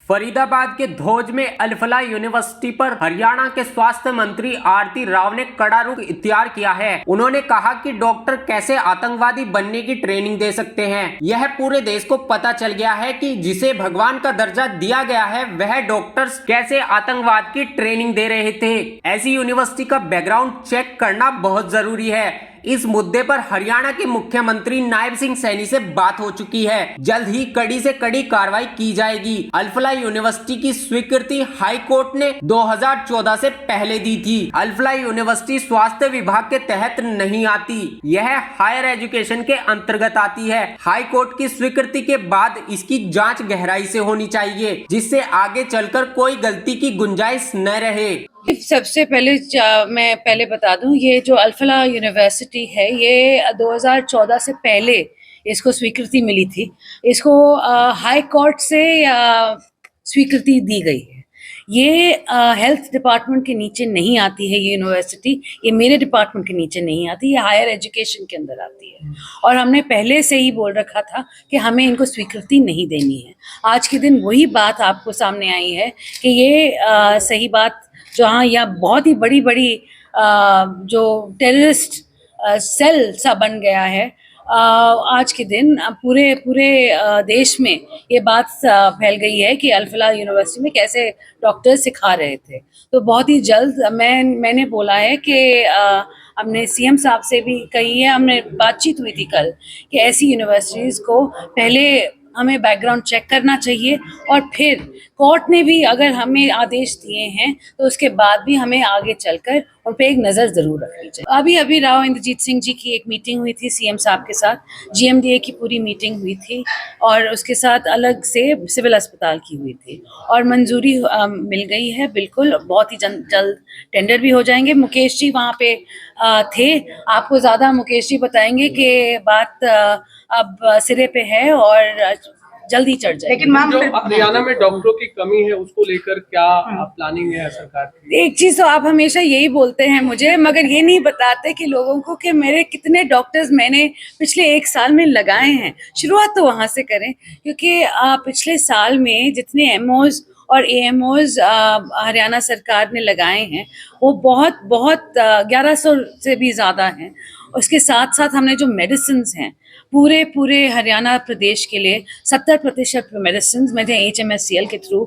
फरीदाबाद के धोज में अल-फलाह यूनिवर्सिटी पर हरियाणा के स्वास्थ्य मंत्री आरती राव ने कड़ा रुख इख्तियार किया है। उन्होंने कहा कि डॉक्टर कैसे आतंकवादी बनने की ट्रेनिंग दे सकते हैं। यह पूरे देश को पता चल गया है कि जिसे भगवान का दर्जा दिया गया है वह डॉक्टर्स कैसे आतंकवाद की ट्रेनिंग दे रहे थे। ऐसी यूनिवर्सिटी का बैकग्राउंड चेक करना बहुत जरूरी है। इस मुद्दे पर हरियाणा के मुख्यमंत्री नायब सिंह सैनी से बात हो चुकी है। जल्द ही कड़ी से कड़ी कार्रवाई की जाएगी। अल-फलाह यूनिवर्सिटी की स्वीकृति हाई कोर्ट ने 2014 से पहले दी थी। अल-फलाह यूनिवर्सिटी स्वास्थ्य विभाग के तहत नहीं आती, यह हायर एजुकेशन के अंतर्गत आती है। हाई कोर्ट की स्वीकृति के बाद इसकी जांच गहराई से होनी चाहिए, जिससे आगे चलकर कोई गलती की गुंजाइश न रहे। सबसे पहले मैं पहले बता दूं, ये जो अल-फलाह यूनिवर्सिटी है ये 2014 से पहले इसको स्वीकृति मिली थी। इसको हाई कोर्ट से स्वीकृति दी गई है। ये हेल्थ डिपार्टमेंट के नीचे नहीं आती है ये यूनिवर्सिटी, ये मेरे डिपार्टमेंट के नीचे नहीं आती, ये हायर एजुकेशन के अंदर आती है। और हमने पहले से ही बोल रखा था कि हमें इनको स्वीकृति नहीं देनी है। आज के दिन वही बात आपको सामने आई है कि ये सही बात जहाँ यहाँ बहुत ही बड़ी बड़ी जो टेररिस्ट सेल सा बन गया है, आज के दिन पूरे देश में ये बात फैल गई है कि अल-फलाह यूनिवर्सिटी में कैसे डॉक्टर सिखा रहे थे। तो बहुत ही जल्द मैंने बोला है कि हमने सीएम साहब से भी कही है, हमने बातचीत हुई थी कल कि ऐसी यूनिवर्सिटीज़ को पहले हमें बैकग्राउंड चेक करना चाहिए और फिर कोर्ट ने भी अगर हमें आदेश दिए हैं तो उसके बाद भी हमें आगे चलकर उन पे एक नज़र ज़रूर रखनी चाहिए। अभी राव इंद्रजीत सिंह जी की एक मीटिंग हुई थी सीएम साहब के साथ, जीएमडीए की पूरी मीटिंग हुई थी और उसके साथ अलग से सिविल अस्पताल की हुई थी और मंजूरी मिल गई है। बिल्कुल बहुत ही जल्द टेंडर भी हो जाएंगे। मुकेश जी वहाँ पे थे, आपको ज़्यादा मुकेश जी बताएंगे कि बात अब सिरे पे है और जल्दी चढ़ जाए। लेकिन मैम जो हरियाणा में डॉक्टरों की कमी है उसको लेकर क्या प्लानिंग है सरकार की? एक चीज तो आप हमेशा यही बोलते हैं मुझे, मगर ये नहीं बताते कि लोगों को कि मेरे कितने डॉक्टर्स मैंने पिछले 1 साल में लगाए हैं। शुरुआत तो वहां से करें, क्योंकि पिछले साल में जितने एमओज और एएमओज हरियाणा सरकार ने लगाए हैं वो बहुत 1100 से भी ज़्यादा हैं। उसके साथ साथ हमने जो मेडिसिन्स हैं पूरे हरियाणा प्रदेश के लिए 70% मेडिसिन मैंने HMSCL के थ्रू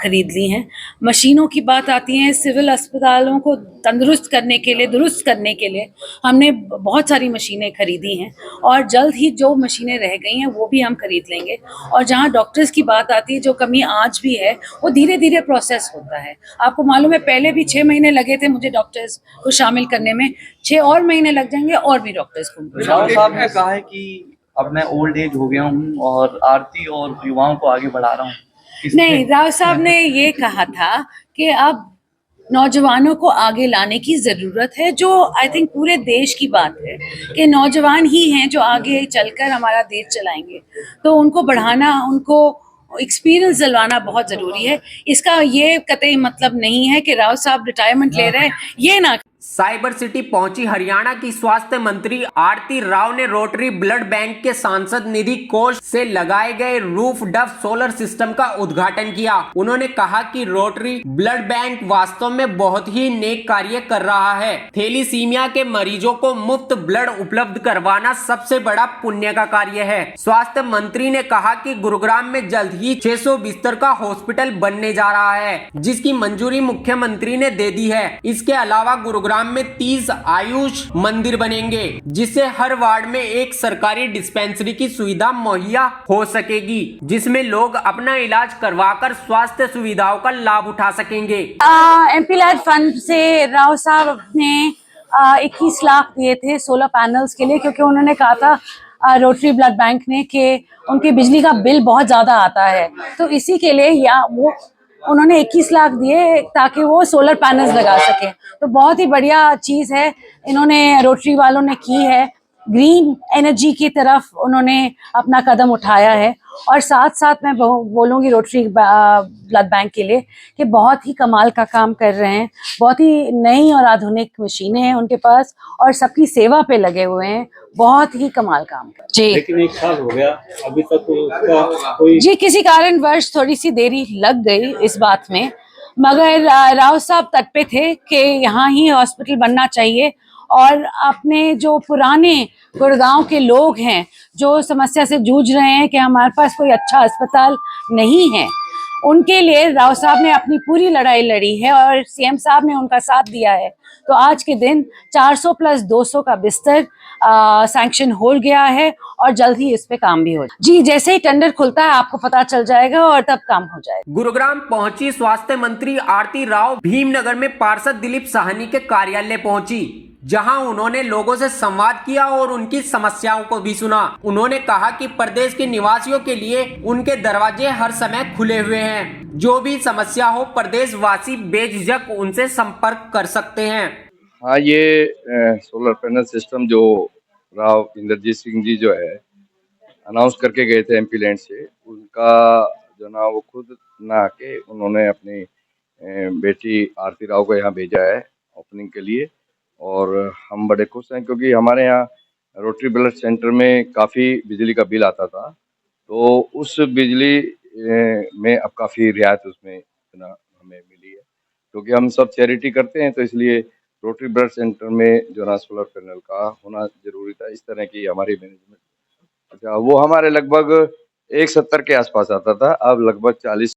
खरीद ली हैं। मशीनों की बात आती है, सिविल अस्पतालों को तंदुरुस्त करने के लिए, दुरुस्त करने के लिए हमने बहुत सारी मशीनें खरीदी हैं और जल्द ही जो मशीनें रह गई हैं वो भी हम खरीद लेंगे। और जहाँ डॉक्टर्स की बात आती है, जो कमी आज भी है वो धीरे धीरे प्रोसेस होता है। आपको मालूम है पहले भी 6 महीने लगे थे मुझे डॉक्टर्स को शामिल करने में, 6 और महीने लग जाएंगे और भी डॉक्टर्स को। राव साहब ने कहा है कि अब मैं ओल्ड एज हो गया हूँ और आरती और युवाओं को आगे बढ़ा रहा हूँ। नहीं, राव साहब ने ये कहा था कि अब नौजवानों को आगे लाने की जरूरत है, जो आई थिंक पूरे देश की बात है कि नौजवान ही हैं जो आगे चलकर हमारा देश चलाएंगे। तो उनको बढ़ाना, उनको एक्सपीरियंस दिलवाना बहुत जरूरी है। इसका ये कतई मतलब नहीं है कि राव साहब रिटायरमेंट ले रहे हैं, ये ना। साइबर सिटी पहुंची हरियाणा की स्वास्थ्य मंत्री आरती राव ने रोटरी ब्लड बैंक के सांसद निधि कोष से लगाए गए रूफ डफ सोलर सिस्टम का उद्घाटन किया। उन्होंने कहा कि रोटरी ब्लड बैंक वास्तव में बहुत ही नेक कार्य कर रहा है। थैलीसीमिया के मरीजों को मुफ्त ब्लड उपलब्ध करवाना सबसे बड़ा पुण्य का कार्य है। स्वास्थ्य मंत्री ने कहा कि गुरुग्राम में जल्द ही 600 बिस्तर का हॉस्पिटल बनने जा रहा है, जिसकी मंजूरी मुख्यमंत्री ने दे दी है। इसके अलावा गुरुग्राम में 30 आयुष मंदिर बनेंगे, जिससे हर वार्ड में एक सरकारी डिस्पेंसरी की सुविधा मुहैया हो सकेगी, जिसमें लोग अपना इलाज करवाकर स्वास्थ्य सुविधाओं का लाभ उठा सकेंगे। एमपी लैड फंड से राव साहब ने 21 लाख दिए थे सोलर पैनल्स के लिए, क्योंकि उन्होंने कहा था रोटरी ब्लड बैंक ने कि उनके बिजली का बिल बहुत ज्यादा आता है, तो इसी के लिए उन्होंने 21 लाख दिए ताकि वो सोलर पैनल्स लगा सके। तो बहुत ही बढ़िया चीज़ है इन्होंने रोटरी वालों ने की है, ग्रीन एनर्जी की तरफ उन्होंने अपना कदम उठाया है और साथ साथ मैं बोलूँगी रोटरी ब्लड बैंक के लिए कि बहुत ही कमाल का काम कर रहे हैं, बहुत ही नई और आधुनिक मशीनें हैं उनके पास और सबकी सेवा पे लगे हुए हैं, बहुत ही कमाल काम कर जी। लेकिन 1 साल हो गया अभी तक उसका कोई जी किसी कारणवश थोड़ी सी देरी लग गई इस बात में, मगर राव साहब तट पे थे कि यहाँ ही हॉस्पिटल बनना चाहिए और अपने जो पुराने गुड़गांव के लोग हैं जो समस्या से जूझ रहे हैं कि हमारे पास कोई अच्छा अस्पताल नहीं है, उनके लिए राव साहब ने अपनी पूरी लड़ाई लड़ी है और सीएम साहब ने उनका साथ दिया है। तो आज के दिन 400 प्लस 200 का बिस्तर सैंक्शन हो गया है और जल्द ही इस पे काम भी हो जाए। जी जैसे ही टेंडर खुलता है आपको पता चल जाएगा और तब काम हो जाएगा। गुरुग्राम पहुंची स्वास्थ्य मंत्री आरती राव भीमनगर में पार्षद दिलीप साहनी के कार्यालय पहुंची, जहां उन्होंने लोगों से संवाद किया और उनकी समस्याओं को भी सुना। उन्होंने कहा कि प्रदेश के निवासियों के लिए उनके दरवाजे हर समय खुले हुए हैं, जो भी समस्या हो प्रदेश वासी बेझिझक उनसे संपर्क कर सकते हैं। हाँ, ये सोलर पैनल सिस्टम जो राव इंद्रजीत सिंह जी जो है अनाउंस करके गए थे एमपी लैंड से, उनका जो ना वो खुद ना आके उन्होंने अपनी बेटी आरती राव को यहाँ भेजा है ओपनिंग के लिए और हम बड़े खुश हैं क्योंकि हमारे यहाँ रोटरी ब्लड सेंटर में काफ़ी बिजली का बिल आता था, तो उस बिजली में अब काफ़ी रियायत उसमें ना हमें मिली है क्योंकि हम सब चैरिटी करते हैं, तो इसलिए रोटरी ब्लड सेंटर में जो ना सोलर पैनल का होना जरूरी था। इस तरह की हमारी मैनेजमेंट, अच्छा वो हमारे लगभग 170 के आसपास आता था, अब लगभग 40